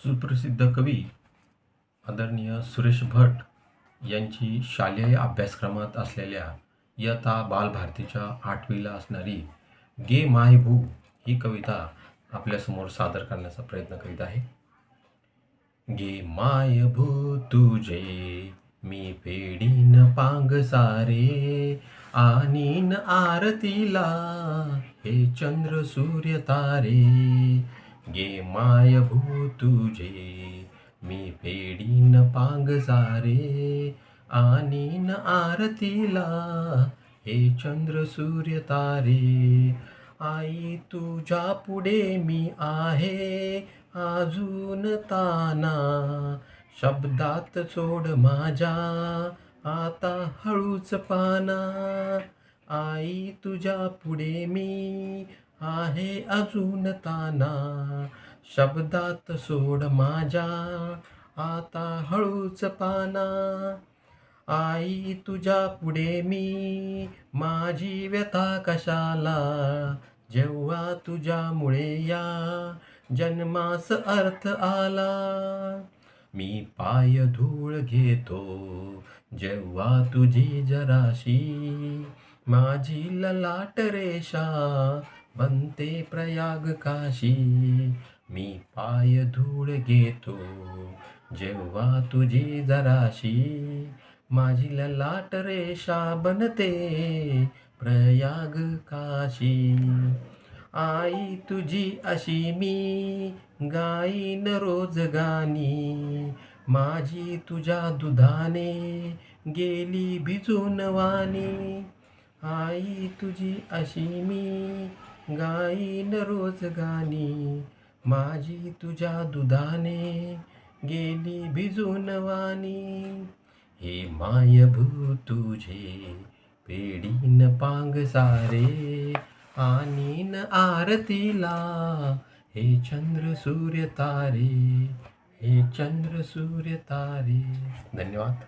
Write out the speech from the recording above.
सुप्रसिद्ध कवी आदरणीय सुरेश भट यांची शालेय अभ्यासक्रमात असलेल्या इयत्ता बालभारतीच्या 8वीला असणारी गे माय भू ही कविता आपल्यासमोर सादर करण्याचा प्रयत्न करीत आहे. गे माय भू तुझे मी पेडीन पांग सारे, आणीन आरतीला हे चंद्र सूर्य तारे. गे माय भू तुझे मी पेडीन पांग सारे, आणीन आरतीला हे चंद्र सूर्य तारे. आई तुझ्या पुढे मी आहे अजून ताना, शब्दात सोड माझ्या आता हळूच पाना. आई तुझ्या पुढे मी आहे अजून ताना, शब्दात सोड माझ्या आता हळूच पाना. आई तुझ्या पुढे मी माझी व्यथा कशाला, जेव्हा तुझ्यामुळे या जन्मास अर्थ आला. मी पाय धूळ घेतो जेव्हा तुझी जराशी, माझी ललाट रेषा बनते प्रयाग काशी. मी पाय धूळ घेतो जेव्हा तुझी जराशी, माझी ललाट रेषा बनते प्रयाग काशी. आई तुझी अशी मी गाईन रोज गाणी, माझी तुझ्या दुधाने गेली भिजून वाणी. आई तुझी अशी मी गाईन रोज गाणी, माझी तुझ्या दुधाने गेली भिजून वाणी. हे माय भू तुझे पेडीन पांग सारे, आणीन आरतीला हे चंद्र सूर्य तारे, हे चंद्र सूर्य तारे. धन्यवाद.